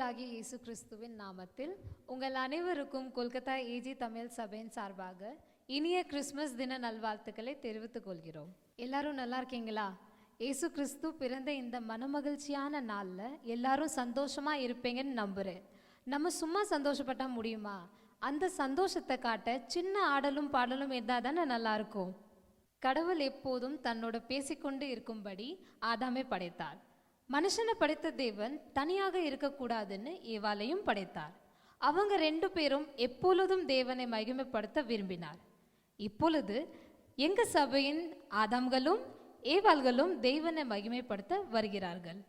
ஆண்டவராகிய இயேசு கிறிஸ்துவின் நாமத்தில் உங்கள் அனைவருக்கும் கொல்கத்தா ஏஜி தமிழ் சபையின் சார்பாக இனிய கிறிஸ்மஸ் தின நல்வாழ்த்துக்களை தெரிவித்துக் கொள்கிறோம். எல்லாரும் நல்லா இருக்கீங்களா? இயேசு கிறிஸ்து பிறந்த இந்த மனமகிழ்ச்சியான நாளில் எல்லாரும் சந்தோஷமா இருப்பீங்கன்னு நம்புகிறேன். நம்ம சும்மா சந்தோஷப்பட்டா முடியுமா? அந்த சந்தோஷத்தை காட்ட சின்ன ஆடலும் பாடலும் இருந்தால் தானே நல்லா இருக்கும். கடவுள் எப்போதும் தன்னோட பேசிக்கொண்டு இருக்கும்படி ஆதாமை படைத்தார். மனுஷனை படைத்த தேவன் தனியாக இருக்கக்கூடாதுன்னு ஏவாளையும் படைத்தார். அவங்க 2 பேரும் எப்பொழுதும் தேவனை மகிமைப்படுத்த விரும்பினார். இப்பொழுது எங்க சபையின் ஆதாம்களும் ஏவாள்களும் தேவனை மகிமைப்படுத்த வருகிறார்கள்.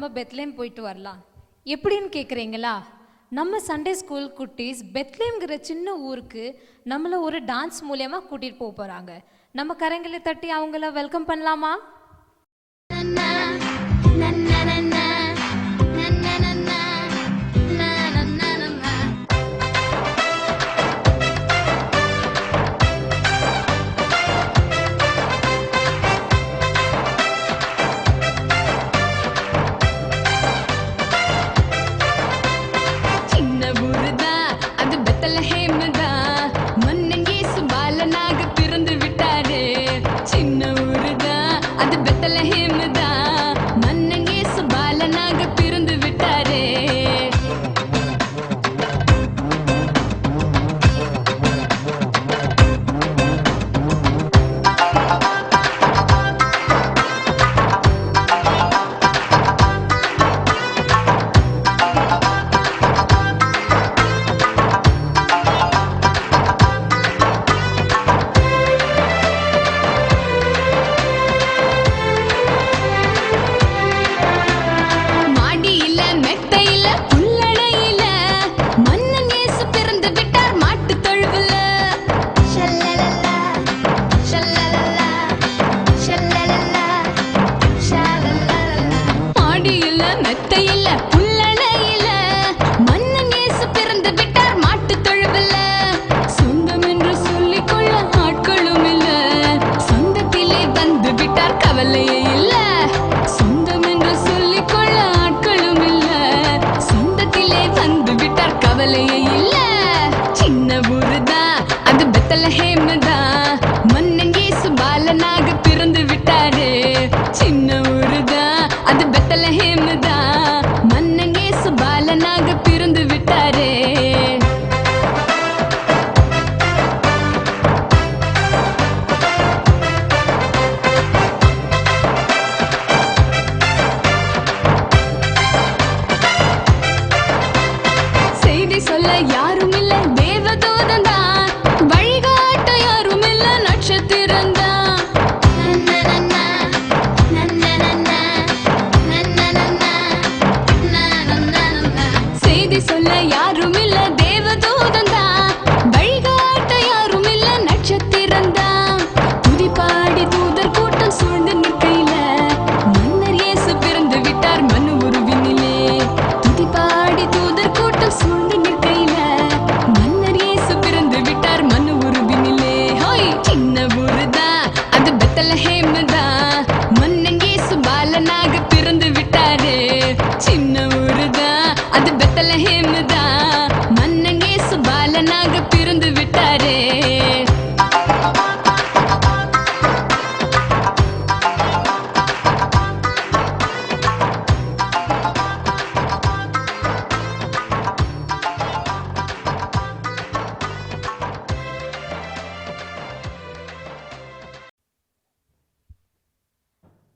நம்ம பெத்லேம் போயிட்டு வரலாம். எப்படின்னு கேட்குறீங்களா? நம்ம சண்டே ஸ்கூல் குட்டீஸ் பெத்லேம்ங்கிற சின்ன ஊருக்கு நம்மளை ஒரு டான்ஸ் மூலயமா கூட்டிகிட்டு போக போகிறாங்க. நம்ம கரங்களை தட்டி அவங்கள வெல்கம் பண்ணலாமா?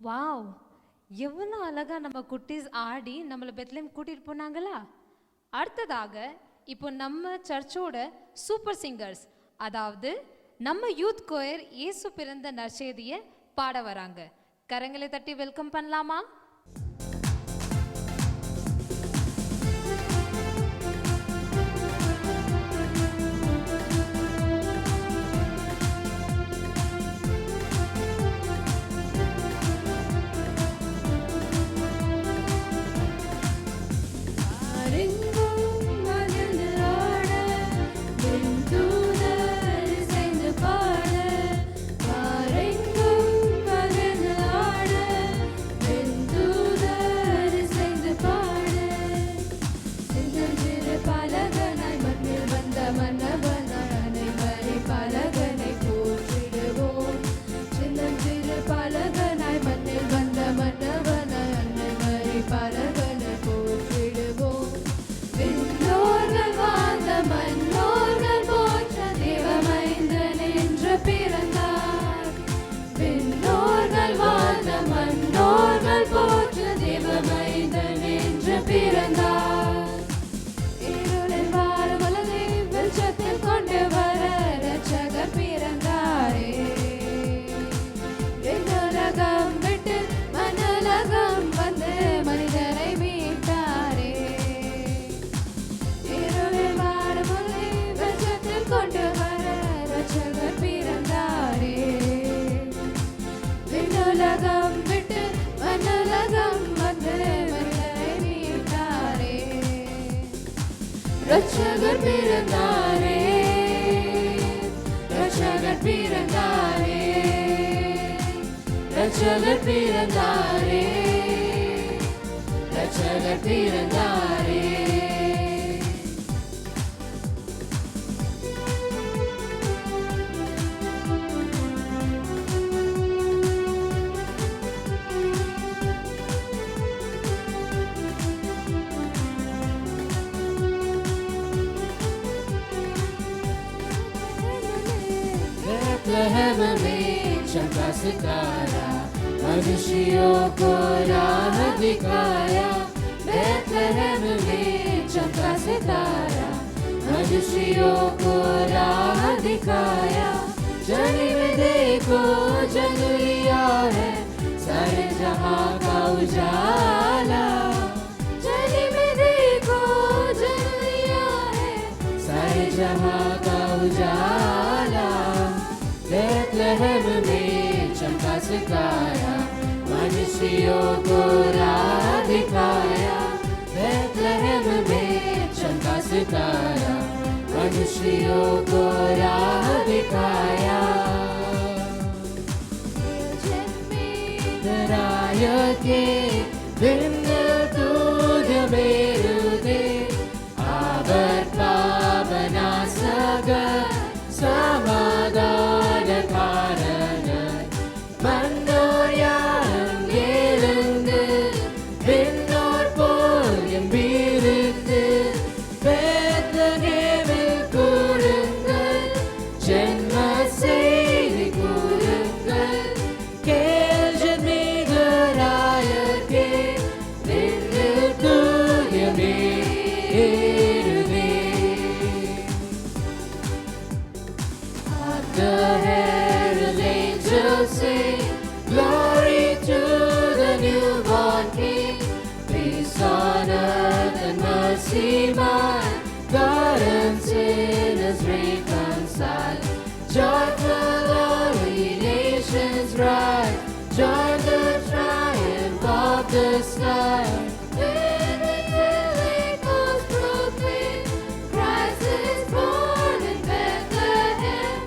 வாவ், எவ்வளோ அழகாக நம்ம குட்டீஸ் ஆடி நம்மளை பெத்லேம் கூட்டிகிட்டு போனாங்களா? அடுத்ததாக இப்போ நம்ம சர்ச்சோட சூப்பர் சிங்கர்ஸ், அதாவது நம்ம யூத் கோயர் இயேசு பிறந்த நற்செய்தியை பாட வராங்க. கரங்களை தட்டி வெல்கம் பண்ணலாமா? Ventu ரட்சகர் பிறந்தாரே, ரட்சகர் பிறந்தாரே, ரட்சகர் பிறந்தாரே, ரட்சகர் பிறந்தாரே. बेथलेहम में चमका सितारा, मनुष्यों को राह दिखाया. बेथलेहम में चमका सितारा, मनुष्यों को राह दिखाया. जनी में देखो जग लिया है सारे जहां का उजाला. जनी में देखो जग लिया है सारे जहां का उजाला. बेथलेहम में चमका सितारा, मनुष्यों को राह दिखाया. बेथलेहम में चमका सितारा, मनुष्यों को राह दिखाया. के दूध मेरुदे आवर पावना सगर समाधान कारण மன்னோர் யாரும் எழுந்து விண்ணோர் போல் எம்பிருந்து பெத்லகேமில் கூடுங்கள், ஜென்ம செய்தி கூறுங்கள். கேள் ஜன்மிகராயர்க்கே விண்ணில் தூயமே ஏறுதே. The herald angels sing, glory to the newborn King. Peace on earth and mercy mild, God and sinners reconciled. Joyful all ye nations rise, join the triumph of the sky. When the echoes proclaim, Christ is born in Bethlehem.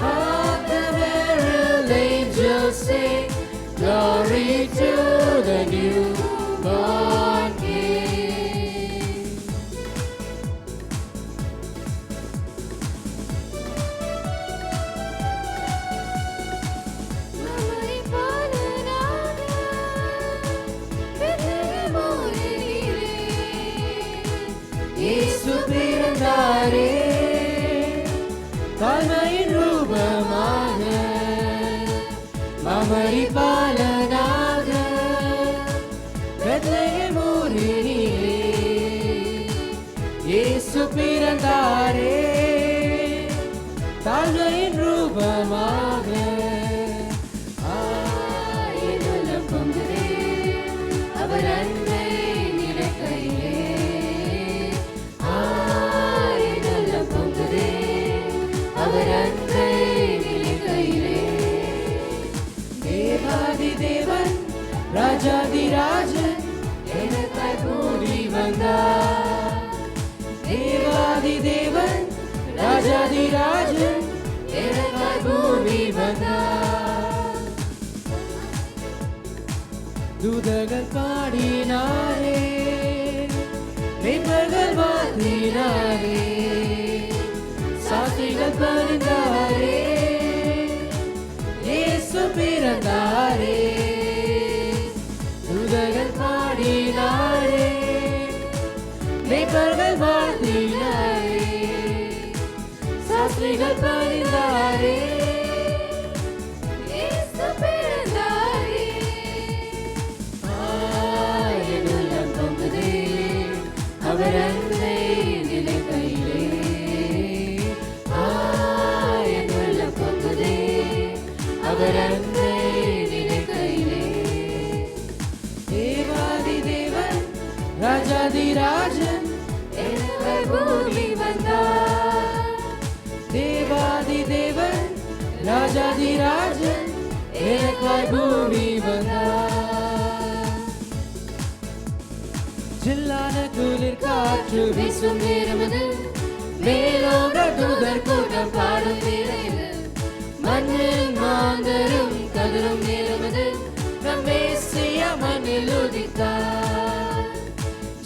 Hark the herald angels sing, glory to the newborn King. மமரி பாலனாக Bethlehem ஊரிலே இயேசு பிறந்தாரே. தாழ்மையின் ரூபமாக மமரி பாலனாக Bethlehem ஊரிலே இயேசு பிறந்தாரே. தாழ்மையின் ரூபமாக ஆயிரம் பொங்குதே அவர் அன்பை நினைக்கையிலே. ஆயிரம் பொங்குதே அவர் அன்பை நினைக்கையிலே. தேவாதி தேவன் ராஜாதி ராஜன் எனக்காய் கூடி வந்தார். தேவாதி தேவன் ராஜாதி ராஜன் எனக்காய் கூடி வந்தார். தூதர்கள் பாடினாரே, மேய்ப்பர்கள் வாழ்த்தினாரே, சாஸ்திரிகள் பணிந்தாரே, இயேசு பிறந்தாரே. தூதர்கள் பாடினாரே, மேய்ப்பர்கள் வாழ்த்தினாரே, சாஸ்திரிகள் பணிந்தாரே, இயேசு பிறந்தாரே. ஆயிரம் பொங்குதே அவர் அன்பை நினைக்கையிலே. ஆயிரம் பொங்குதே அவர் அன்பை நினைக்கையிலே. தேவாதி தேவன் ராஜாதி ராஜன் எனக்காய் கூடி வந்தார். தேவாதி தேவன் ராஜாதி ராஜன் எனக்காய் கூடி வந்தார். ஜில்லான குளிர் காற்று வீசும் நேரமது, மேலோக தூதர் கூட்டம் பாடும் நேரமது, மண்ணில் மாந்தரும் கதரும் நேரமது, நம் மேசியா மண்ணில் உதித்தார்.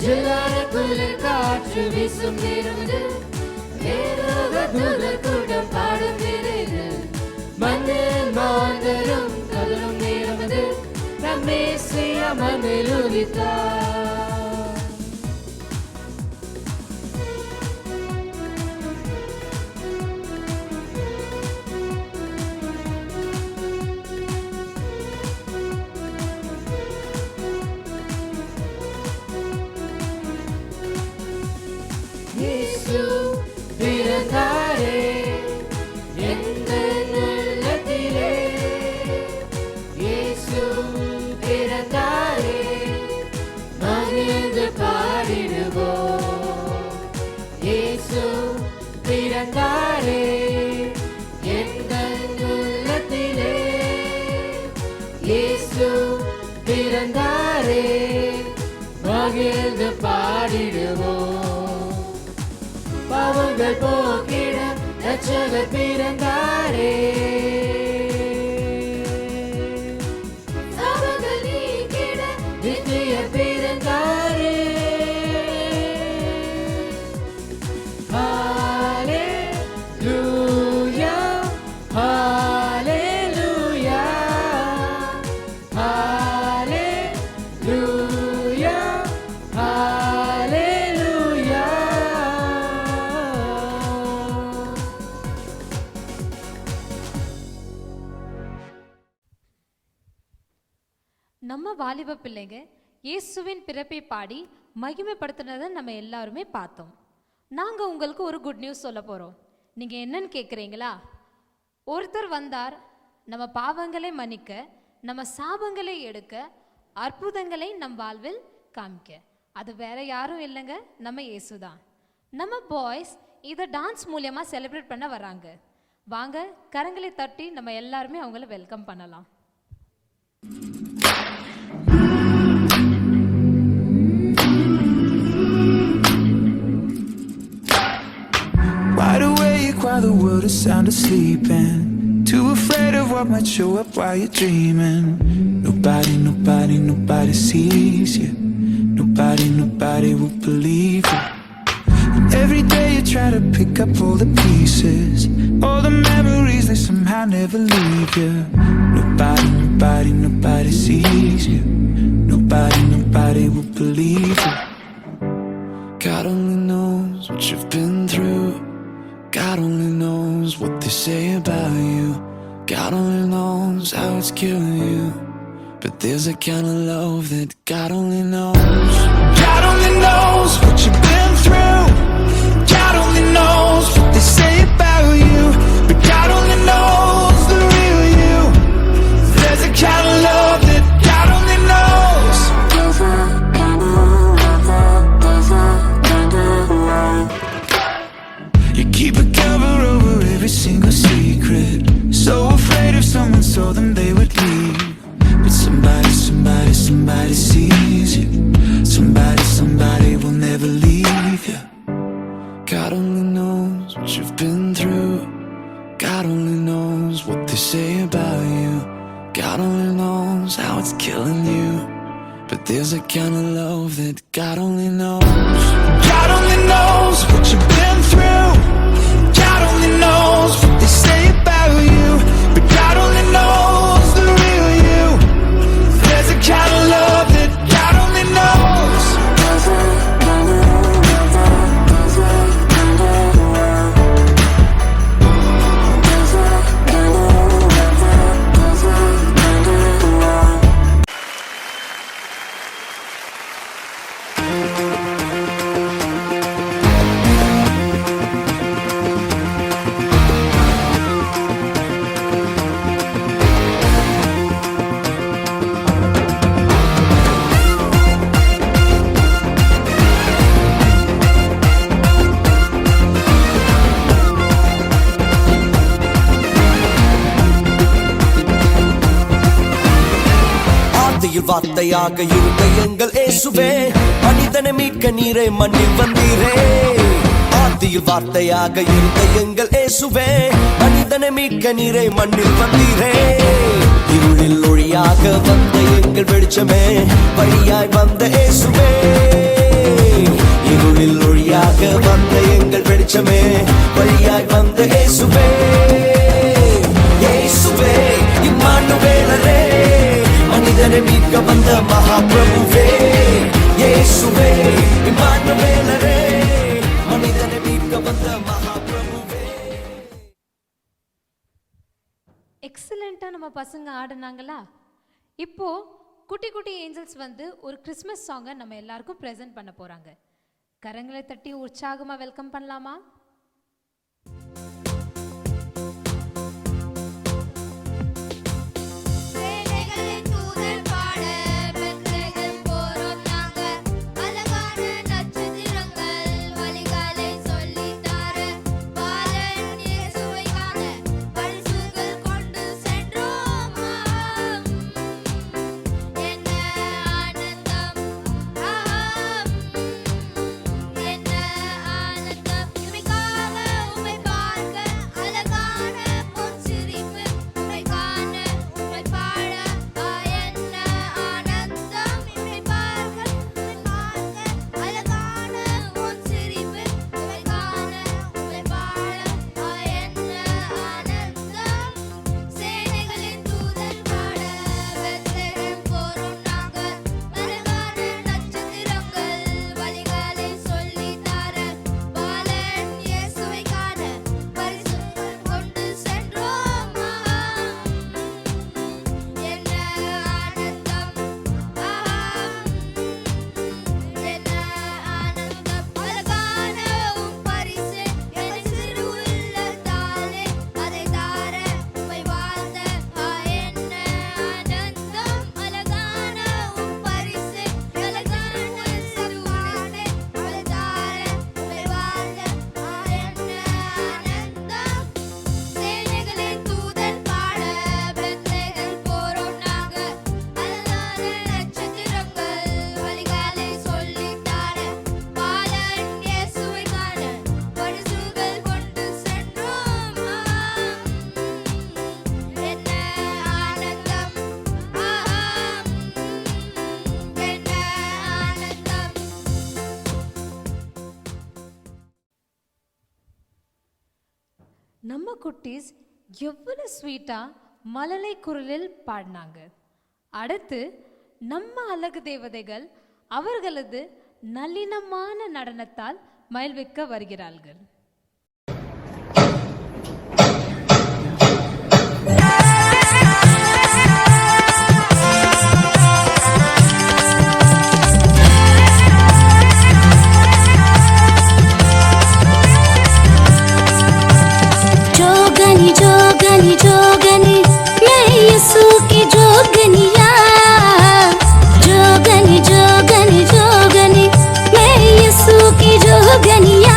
ஜில்லான குளிர் காற்று வீசும் நேரமது, மேலோக தூதர் கூட்டம் பாடும் நேரமது, மண்ணில் மாந்தரும் கதரும் நேரமது, நம் மேசியா மண்ணில் உதித்தார். இயேசு பிறந்தாரே எங்கள் உள்ளத்திலே, இயேசு பிறந்தாரே மகிழ்ந்து பாடிடுவோம். இயேசு பிறந்தாரே எங்கள் உள்ளத்திலே, இயேசு பிறந்தாரே மகிழ்ந்து பாடிடுவோம். பாவங்கள் போக்கிட ரட்சகர் பிறந்தாரே, சாபங்கள் நீக்கிட நித்தியர் பிறந்தாரே. ஹல்லேலூயா ஹல்லேலூயா ஹல்லேலூயா ஹல்லேலூயா. நம்ம வாலிப பிள்ளைங்க இயேசுவின் பிறப்பை பாடி மகிமைப்படுத்தினதை நம்ம எல்லாருமே பார்த்தோம். நாங்கள் உங்களுக்கு ஒரு குட் நியூஸ் சொல்ல போகிறோம். நீங்கள் என்னன்னு கேட்குறீங்களா? ஒருத்தர் வந்தார் நம்ம பாவங்களை மன்னிக்க, நம்ம சாபங்களை எடுக்க, அற்புதங்களை நம் வாழ்வில் காமிக்க. அது வேற யாரும் இல்லைங்க, நம்ம இயேசு தான். நம்ம பாய்ஸ் இதை டான்ஸ் மூலியமாக செலிப்ரேட் பண்ண வராங்க. வாங்க கரங்களை தட்டி நம்ம எல்லாருமே அவங்கள வெல்கம் பண்ணலாம். Wide awake while the world is sound asleep, and too afraid of what might show up while you're dreaming. Nobody sees you. Nobody will believe you. And every day you try to pick up all the pieces, all the memories they somehow never leave you. Nobody sees you. Nobody will believe you. God only knows what you've been through. God only knows what they say about you. God only knows how it's killing you. But there's a kind of love that God only knows. God only knows what you've been through. God only knows what they say about you. But God only knows the real you. There's a kind of love that God only knows. You keep a cover over every single secret, so afraid if someone saw them they would leave. But somebody sees you. Somebody will never leave you. God only knows what you've been through. God only knows what they say about you. God only knows how it's killing you. But there's a kind of love that God only knows. God only knows what you've been through. God only knows what they say about you. But God only knows the real you. There's a kind of love that God only knows. ஆதியில் வார்த்தையாக இருந்த எங்கள் இயேசுவே, மனிதனை மீட்க நீரே மண்ணில் வந்தீரே. ஆதியில் வார்த்தையாக இருந்த எங்கள் இயேசுவே, மனிதனை மீட்க நீரே மண்ணில் வந்தீரே. இருளில் ஒளியாக வந்த எங்கள் வெளிச்சமே, வழியாய் வந்த இயேசுவே. இருளில் ஒளியாக வந்த எங்கள் வெளிச்சமே, வழியாய் வந்த இயேசுவே. இயேசுவே இம்மானுவேலரே, மனிதனை மீட்க வந்த மகாபிரபுவே. இயேசுவே இம்மானுவேலரே, மனிதனை மீட்க வந்த மகாபிரபுவே. எக்ஸலண்ட்டாக நம்ம பசங்க ஆடினாங்களா? இப்போ குட்டி குட்டி ஏஞ்சல்ஸ் வந்து ஒரு கிறிஸ்மஸ் சாங்கை நம்ம எல்லாருக்கும் ப்ரெசென்ட் பண்ண போகிறாங்க. கரங்களை தட்டி உற்சாகமாக வெல்கம் பண்ணலாமா? நம்ம குட்டீஸ் எவ்வளவு ஸ்வீட்டாக மழலை குரலில் பாடினாங்க. அடுத்து நம்ம அழகு தேவதைகள் அவர்களது நளினமான நடனத்தால் மகிழ்விக்க வருகிறார்கள். जोगनी जोगनी मैं यीशु की जोगनिया, जोगनी जोगनी जोगनी मैं यीशु की जोगनिया,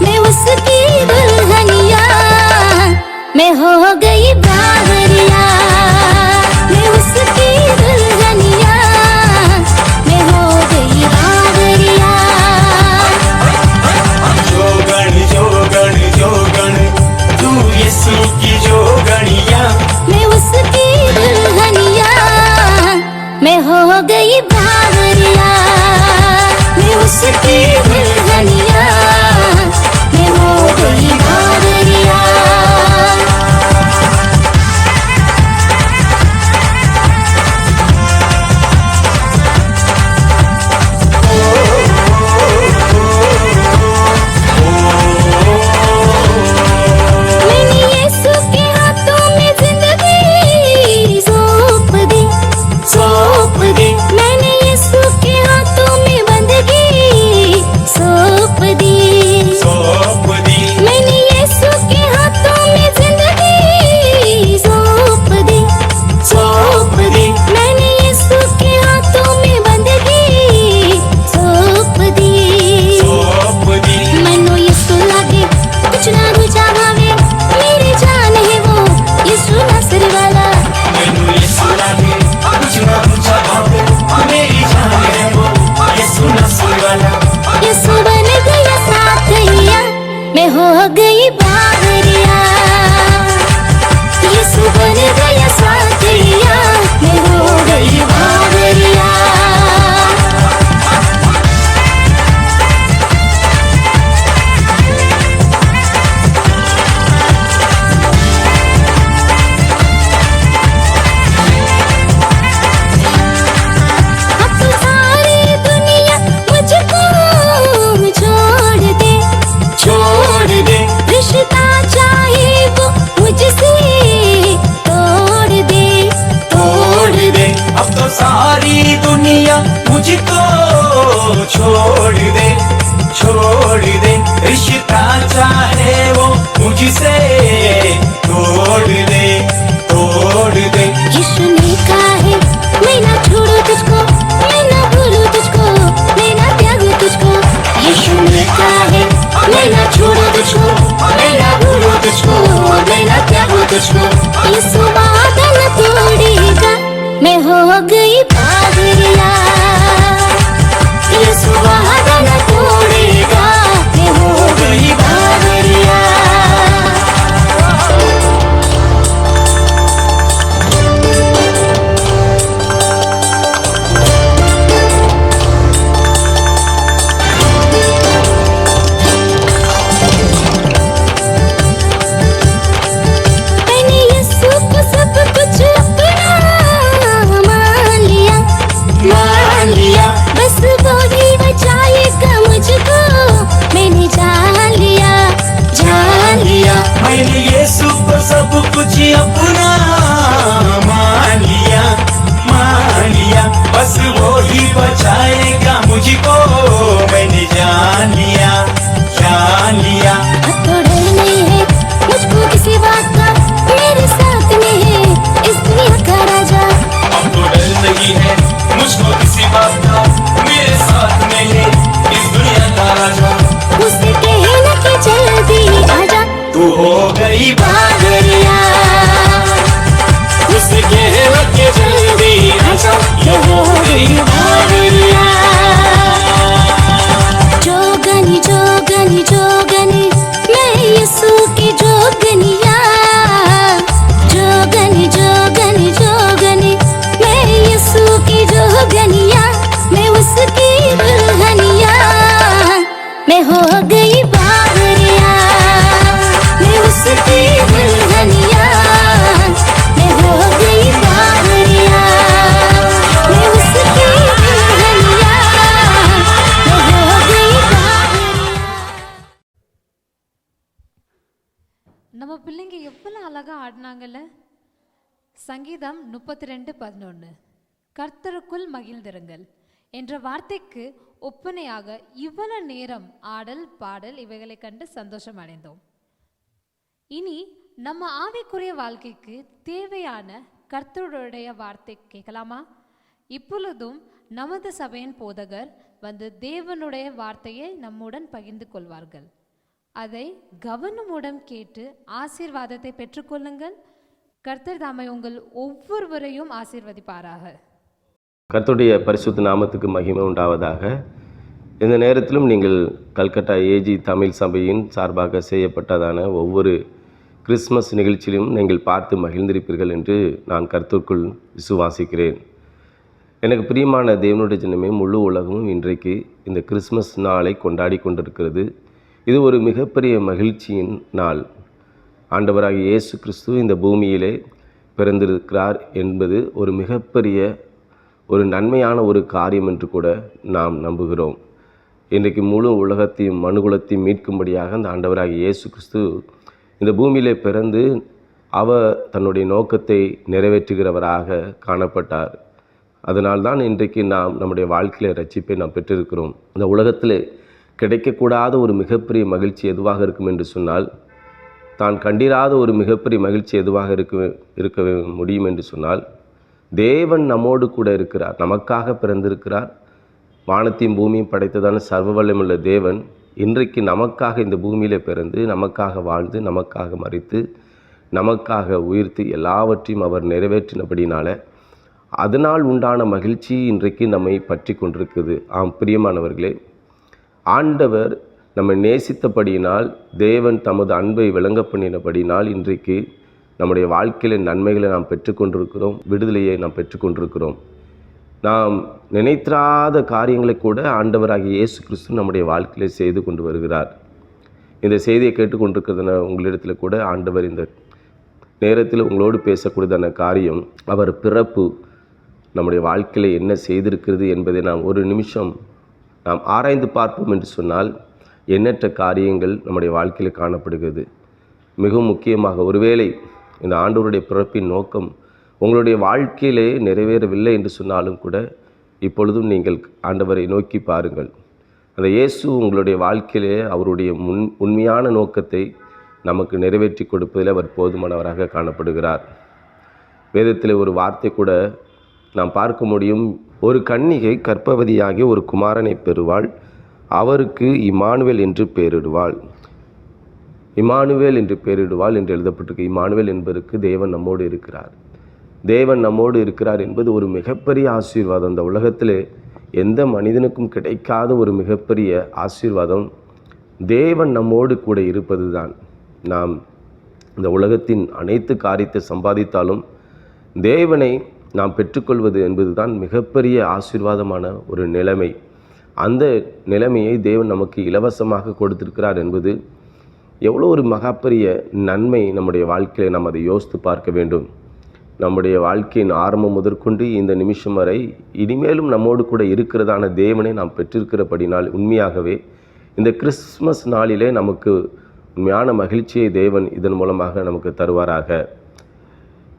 मैं उसकी दुल्हनिया, मैं हो गई बावरिया, मैं उसकी दुल्हनिया, मैं हो गई बावरिया. जोगनी जोगनी जोगनी तू यीशु की जोगनिया, मैं उसकी दुल्हनिया, मैं हो गई बावरिया, मैं उसकी दुल्हनिया, मैं हो गई बावरिया. मैंने छोड़ दे, रिश्ता चाहे वो मुझसे तोड़ दे, तोड़ दे। यीशु ने कहा है मैं ना छोड़ू तुझको, मैं ना भूलू तुझको, मैं ना त्यागू तुझको। यीशु ने कहा है मैं ना छोड़ू तुझको, मैं ना भूलू तुझको, मैं ना त्यागू तुझको। यीशु वादा न तोड़ेगा, मैं हो गई पागलिया। यीशु वादा न तोड़ेगा, मैं हो गई पागलिया। मैंने यीशु को सब कुछ अपना मान लिया, मान लिया, बस वो ही बचाएगा मुझको। मैंने जान लिया, जान लिया। मैंने यीशु को सब कुछ अपना मान लिया, मान लिया, बस वो ही बचाएगा मुझको। मैंने जान लिया, जान लिया। अब तो डर नहीं है मुझको किसी बात का, मेरे साथ में है इस दुनिया का राजा। अब तो डर नहीं है मुझको किसी बात का, मेरे साथ में है इस दुनिया का राजा। मुझसे कहना कि जल्दी आजा, तू हो गई पागलिया। मुझसे कहना कि जल्दी आजा, ये हो गई पागलिया। जोगनी जोगनी जोगनी, मैं यीशु की जोगनिया। जोगनी जोगनी जोगनी, मैं यीशु की जोगनिया। मैं उसकी दुल्हनिया, मैं हो गई बावरिया। मैं उसकी दुल्हनिया, मैं हो गई बावरिया। मैं उसकी दुल्हनिया, मैं हो गई बावरिया। நம்ம பிள்ளைங்க எவ்வளோ அழகா ஆடினாங்கல்ல. சங்கீதம் 32:11 கர்த்தருக்குள் மகிழ்ந்திருங்கள் என்ற வார்த்தைக்கு ஒப்பனையாக இவ்வளவு நேரம் ஆடல் பாடல் இவைகளை கண்டு சந்தோஷம் அடைந்தோம். இனி நம்ம ஆவிக்குரிய வாழ்க்கைக்கு தேவையான கர்த்தருடைய வார்த்தை கேட்கலாமா? இப்பொழுதும் நமது சபையின் போதகர் வந்து தேவனுடைய வார்த்தையை நம்முடன் பகிர்ந்து கொள்வார்கள். அதை கவனமுடன் கேட்டு ஆசீர்வாதத்தை பெற்றுக்கொள்ளுங்கள். கர்த்தர் தாமே உங்கள் ஒவ்வொருவரையும் ஆசீர்வதிப்பாராக. கர்த்தருடைய பரிசுத்த நாமத்துக்கு மகிமை உண்டாவதாக. இந்த நேரத்திலும் நீங்கள் கல்கட்டா ஏஜி தமிழ் சபையின் சார்பாக செய்யப்பட்டதான ஒவ்வொரு கிறிஸ்மஸ் நிகழ்ச்சியிலும் நீங்கள் பார்த்து மகிழ்ந்திருப்பீர்கள் என்று நான் கர்த்தருக்குள் விசுவாசிக்கிறேன். எனக்கு பிரியமான தேவனுடைய ஜனமே, முழு உலகமும் இன்றைக்கு இந்த கிறிஸ்மஸ் நாளை கொண்டாடி கொண்டிருக்கிறது. இது ஒரு மிகப்பெரிய மகிழ்ச்சியின் நாள். ஆண்டவராகிய இயேசு கிறிஸ்து இந்த பூமியிலே பிறந்திருக்கிறார் என்பது ஒரு மிகப்பெரிய ஒரு நன்மையான ஒரு காரியம் என்று கூட நாம் நம்புகிறோம். இன்றைக்கு முழு உலகத்தையும் மனுகுலத்தையும் மீட்கும்படியாக அந்த ஆண்டவராகிய இயேசு கிறிஸ்து இந்த பூமியிலே பிறந்து அவர் தன்னுடைய நோக்கத்தை நிறைவேற்றுகிறவராக காணப்பட்டார். அதனால்தான் இன்றைக்கு நாம் நம்முடைய வாழ்க்கையில் ரட்சிப்பை நாம் பெற்றிருக்கிறோம். இந்த உலகத்தில் கிடைக்கக்கூடாத ஒரு மிகப்பெரிய மகிழ்ச்சி எதுவாக இருக்கும் என்று சொன்னால், தான் கண்டிராத ஒரு மிகப்பெரிய மகிழ்ச்சி எதுவாக இருக்க முடியும் என்று சொன்னால், தேவன் நம்மோடு கூட இருக்கிறார், நமக்காக பிறந்திருக்கிறார். வானத்தையும் பூமியும் படைத்ததான சர்வ வல்லமையுள்ள தேவன் இன்றைக்கு நமக்காக இந்த பூமியில் பிறந்து, நமக்காக வாழ்ந்து, நமக்காக மரித்து, நமக்காக உயிர்த்து எல்லாவற்றையும் அவர் நிறைவேற்றினபடினால அதனால் உண்டான மகிழ்ச்சி இன்றைக்கு நம்மை பற்றி கொண்டிருக்குது. ஆம் பிரியமானவர்களே, ஆண்டவர் நம்மை நேசித்தபடியினால், தேவன் தமது அன்பை விளங்க பண்ணினபடினால் இன்றைக்கு நம்முடைய வாழ்க்கையில் நன்மைகளை நாம் பெற்றுக்கொண்டிருக்கிறோம், விடுதலையை நாம் பெற்றுக்கொண்டிருக்கிறோம். நாம் நினைத்திராத காரியங்களை கூட ஆண்டவராகிய இயேசு கிறிஸ்து நம்முடைய வாழ்க்கையில் செய்து கொண்டு வருகிறார். இந்த செய்தியை கேட்டுக்கொண்டிருக்கிறதுன உங்களிடத்தில் கூட ஆண்டவர் இந்த நேரத்தில் உங்களோடு பேசக்கூடியதான காரியம், அவர் பிறப்பு நம்முடைய வாழ்க்கையில் என்ன செய்திருக்கிறது என்பதை நாம் ஒரு நிமிஷம் நாம் ஆராய்ந்து பார்ப்போம் என்று சொன்னால், எண்ணற்ற காரியங்கள் நம்முடைய வாழ்க்கையில் காணப்படுகிறது. மிகவும் முக்கியமாக, ஒருவேளை இந்த ஆண்டவருடைய பிறப்பின் நோக்கம் உங்களுடைய வாழ்க்கையிலே நிறைவேறவில்லை என்று சொன்னாலும் கூட, இப்பொழுதும் நீங்கள் ஆண்டவரை நோக்கி பாருங்கள். அந்த இயேசு உங்களுடைய வாழ்க்கையிலே அவருடைய உண்மையான நோக்கத்தை நமக்கு நிறைவேற்றி கொடுப்பதில் அவர் போதுமானவராக காணப்படுகிறார். வேதத்தில் ஒரு வார்த்தை கூட நாம் பார்க்க முடியும். ஒரு கன்னிகை கர்ப்பவதியாகி ஒரு குமாரனை பெறுவாள், அவருக்கு இம்மானுவேல் என்று பெயரிடுவாள். இம்மானுவேல் என்று பெயரிடுவாள் என்று எழுதப்பட்டிருக்கு. இம்மானுவேல் என்பதற்கு தேவன் நம்மோடு இருக்கிறார். தேவன் நம்மோடு இருக்கிறார் என்பது ஒரு மிகப்பெரிய ஆசீர்வாதம். அந்த உலகத்திலே எந்த மனிதனுக்கும் கிடைக்காத ஒரு மிகப்பெரிய ஆசீர்வாதம் தேவன் நம்மோடு கூட இருப்பது தான். நாம் இந்த உலகத்தின் அனைத்து காரியத்தை சம்பாதித்தாலும் தேவனை நாம் பெற்றுக்கொள்வது என்பது தான் மிகப்பெரிய ஆசீர்வாதமான ஒரு நிலைமை. அந்த நிலைமையை தேவன் நமக்கு இலவசமாக கொடுத்திருக்கிறார் என்பது எவ்வளோ ஒரு மகாப்பெரிய நன்மை. நம்முடைய வாழ்க்கையை நாம் அதை யோசித்து பார்க்க வேண்டும். நம்முடைய வாழ்க்கையின் ஆரம்பம் முதற்கொண்டு இந்த நிமிஷம் வரை இனிமேலும் நம்மோடு கூட இருக்கிறதான தேவனை நாம் பெற்றிருக்கிறபடினால் உண்மையாகவே இந்த கிறிஸ்மஸ் நாளிலே நமக்கு உண்மையான மகிழ்ச்சியை தேவன் இதன் மூலமாக நமக்கு தருவாராக.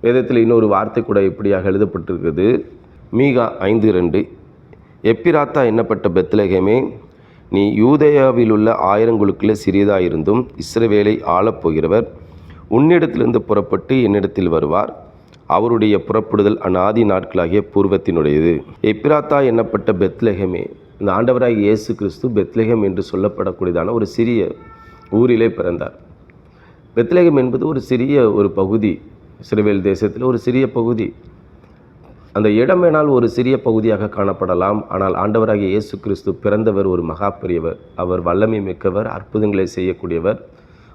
வேதத்தில் இன்னொரு வார்த்தை கூட இப்படியாக எழுதப்பட்டிருக்கிறது. மீகா 5:2, எப்பிராத்தா என்னப்பட்ட பெத்லகேமே, நீ யூதேயாவில் உள்ள 1000 குழுக்களே சிறியதாயிருந்தும் இஸ்ரவேலை ஆளப்போகிறவர் உன்னிடத்திலிருந்து புறப்பட்டு என்னிடத்தில் வருவார். அவருடைய புறப்படுதல் அநாதி நாட்களாகிய பூர்வத்தினுடையது. எப்பிராத்தா என்னப்பட்ட பெத்லகேமே, இந்த ஆண்டவராகிய இயேசு கிறிஸ்து பெத்லகேம் என்று சொல்லப்படக்கூடியதான ஒரு சிறிய ஊரிலே பிறந்தார். பெத்லகேம் என்பது ஒரு சிறிய ஒரு பகுதி, இஸ்ரவேல் தேசத்தில் ஒரு சிறிய பகுதி. அந்த இடம் வேணால் ஒரு சிறிய பகுதியாக காணப்படலாம். ஆனால் ஆண்டவராகிய இயேசு கிறிஸ்து பிறந்தவர் ஒரு மகா பெரியவர். அவர் வல்லமை மிக்கவர், அற்புதங்களை செய்யக்கூடியவர்,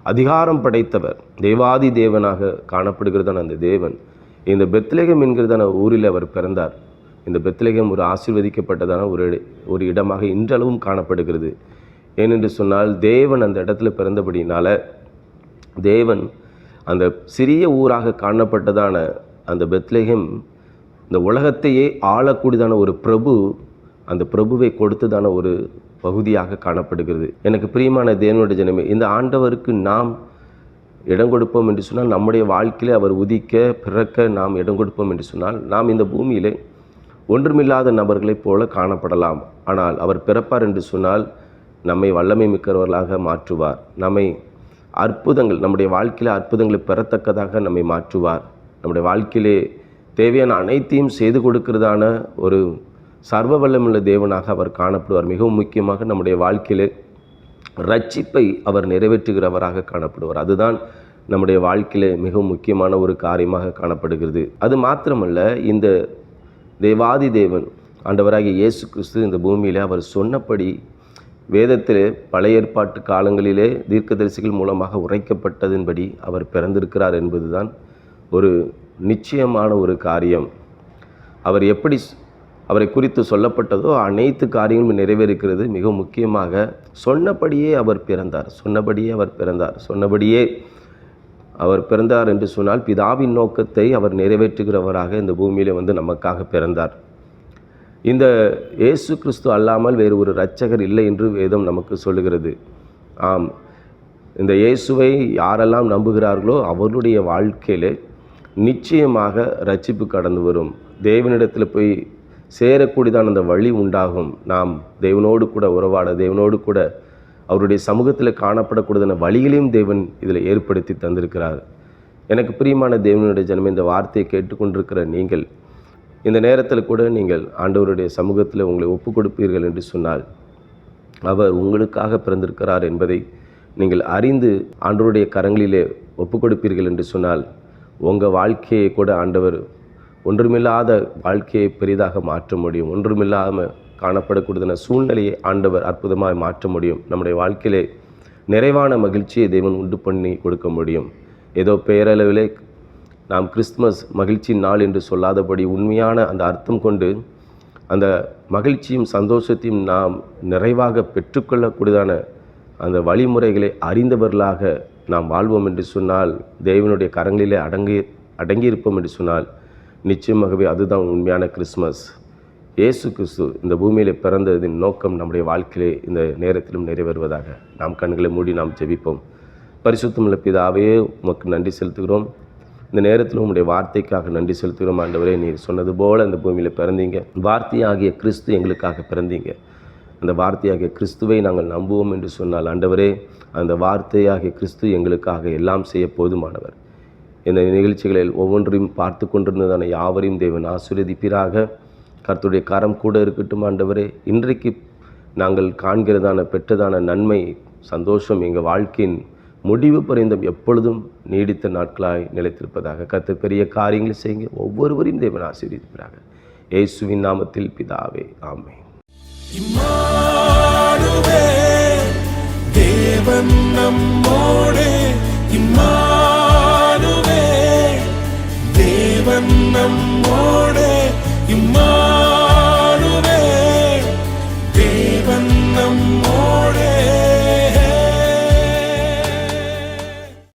அதிகாரம் படைத்தவர், தேவாதி தேவனாக காணப்படுகிறதான அந்த தேவன் இந்த பெத்லகேம் என்கிறதான ஊரில் அவர் பிறந்தார். இந்த பெத்லகேம் ஒரு ஆசீர்வதிக்கப்பட்டதான ஒரு இடமாக இன்றளவும் காணப்படுகிறது. ஏனென்று சொன்னால் தேவன் அந்த இடத்துல பிறந்தபடினால தேவன் அந்த சிறிய ஊராக காணப்பட்டதான அந்த பெத்லகேம் இந்த உலகத்தையே ஆளக்கூடியதான ஒரு பிரபு, அந்த பிரபுவை கொடுத்ததான ஒரு பகுதியாக காணப்படுகிறது. எனக்கு பிரியமான தேவனுடைய ஜனமே, இந்த ஆண்டவருக்கு நாம் இடம் கொடுப்போம் என்று சொன்னால், நம்முடைய வாழ்க்கையிலே அவர் உதிக்க பிறக்க நாம் இடம் கொடுப்போம் என்று சொன்னால், நாம் இந்த பூமியிலே ஒன்றுமில்லாத நபர்களைப் போல காணப்படலாம். ஆனால் அவர் பிறப்பார் என்று சொன்னால் நம்மை வல்லமை மிக்கவர்களாக மாற்றுவார். நம்மை அற்புதங்கள், நம்முடைய வாழ்க்கையிலே அற்புதங்களை பெறத்தக்கதாக நம்மை மாற்றுவார். நம்முடைய வாழ்க்கையிலே தேவையான அனைத்தையும் செய்து கொடுக்கிறதான ஒரு சர்வ வல்லமுள்ள தேவனாக அவர் காணப்படுவார். மிகவும் முக்கியமாக நம்முடைய வாழ்க்கையிலே ரட்சிப்பை அவர் நிறைவேற்றுகிறவராக காணப்படுவார். அதுதான் நம்முடைய வாழ்க்கையிலே மிகவும் முக்கியமான ஒரு காரியமாக காணப்படுகிறது. அது மாத்திரமல்ல, இந்த தேவாதி தேவன் ஆண்டவராகிய இயேசு கிறிஸ்து இந்த பூமியிலே அவர் சொன்னபடி வேதத்திலே பழைய ஏற்பாட்டு காலங்களிலே தீர்க்கதரிசிகள் மூலமாக உரைக்கப்பட்டதின்படி அவர் பிறந்திருக்கிறார் என்பதுதான் ஒரு நிச்சயமான ஒரு காரியம். அவர் எப்படி அவரை குறித்து சொல்லப்பட்டதோ அனைத்து காரியங்களும் நிறைவேறுகிறது. மிக முக்கியமாக சொன்னபடியே அவர் பிறந்தார், சொன்னபடியே அவர் பிறந்தார் என்று சொன்னால் பிதாவின் நோக்கத்தை அவர் நிறைவேற்றுகிறவராக இந்த பூமியிலே நமக்காக பிறந்தார். இந்த இயேசு கிறிஸ்து அல்லாமல் வேறு ஒரு இரட்சகர் இல்லை என்று வேதம் நமக்கு சொல்லுகிறது. ஆம், இந்த இயேசுவை யாரெல்லாம் நம்புகிறார்களோ அவர்களுடைய வாழ்க்கையிலே நிச்சயமாக ரட்சிப்பு கடந்து வரும். தேவனிடத்தில் போய் சேரக்கூடியதான அந்த வழி உண்டாகும். நாம் தேவனோடு கூட உறவாட, தேவனோடு கூட அவருடைய சமூகத்தில் காணப்படக்கூடியதான வழிகளையும் தேவன் இதில் ஏற்படுத்தி தந்திருக்கிறார். எனக்கு பிரியமான தேவனுடைய ஜனமே, இந்த வார்த்தையை கேட்டுக்கொண்டிருக்கிற நீங்கள் இந்த நேரத்தில் கூட நீங்கள் ஆண்டவருடைய சமூகத்தில் உங்களை ஒப்பு கொடுப்பீர்கள் என்று சொன்னால், அவர் உங்களுக்காக பிறந்திருக்கிறார் என்பதை நீங்கள் அறிந்து ஆண்டவருடைய கரங்களிலே ஒப்பு கொடுப்பீர்கள் என்று சொன்னால், உங்கள் வாழ்க்கையை கூட ஆண்டவர் ஒன்றுமில்லாத வாழ்க்கையை பெரிதாக மாற்ற முடியும். ஒன்றுமில்லாமல் காணப்படக்கூடியதான சூழ்நிலையை ஆண்டவர் அற்புதமாக மாற்ற முடியும். நம்முடைய வாழ்க்கையிலே நிறைவான மகிழ்ச்சியை தேவன் உண்டு பண்ணி கொடுக்க முடியும். ஏதோ பெயரளவிலே நாம் கிறிஸ்துமஸ் மகிழ்ச்சி நாள் என்று சொல்லாதபடி உண்மையான அந்த அர்த்தம் கொண்டு அந்த மகிழ்ச்சியும் சந்தோஷத்தையும் நாம் நிறைவாக பெற்றுக்கொள்ளக்கூடியதான அந்த வழிமுறைகளை அறிந்தவர்களாக நாம் வாழ்வோம் என்று சொன்னால், தேவனுடைய கரங்களிலே அடங்கியிருப்போம் என்று சொன்னால், நிச்சயமாகவே அதுதான் உண்மையான கிறிஸ்மஸ். இயேசு கிறிஸ்து இந்த பூமியில் பிறந்ததின் நோக்கம் நம்முடைய வாழ்க்கையிலே இந்த நேரத்திலும் நிறைவேறுவதாக. நாம் கண்களை மூடி நாம் ஜெபிப்போம். பரிசுத்தமுள்ள பிதாவே, உமக்கு நன்றி செலுத்துகிறோம். இந்த நேரத்தில் உங்களுடைய வார்த்தைக்காக நன்றி செலுத்துகிறோம். ஆண்டவரே, நீர் சொன்னது போல் இந்த பூமியில் பிறந்தீங்க. வார்த்தையாகிய கிறிஸ்து எங்களுக்காக பிறந்தீங்க. அந்த வார்த்தையாகிய கிறிஸ்துவை நாங்கள் நம்புவோம் என்று சொன்னால், ஆண்டவரே, அந்த வார்த்தையாகிய கிறிஸ்து எங்களுக்காக எல்லாம் செய்ய போதுமானவர். இந்த நிகழ்ச்சிகளில் ஒவ்வொன்றையும் பார்த்து கொண்டிருந்ததான யாவரையும் தேவன் ஆசீர்வதிப்பீராக. கர்த்தருடைய கரம் கூட இருக்கட்டும் ஆண்டவரே. இன்றைக்கு நாங்கள் காண்கிறதான பெற்றதான நன்மை, சந்தோஷம் எங்கள் வாழ்க்கையின் முடிவு பரிந்தும் எப்பொழுதும் நீடித்த நாட்களாய் நிலைத்திருப்பதாக. கர்த்தர் பெரிய காரியங்களை செய்யுங்க. ஒவ்வொருவரையும் தேவன் ஆசீர்வதிப்பீராக. இயேசுவின் நாமத்தில் பிதாவே, ஆமென். இம்மானுவேல், தேவன் நம்மோடே.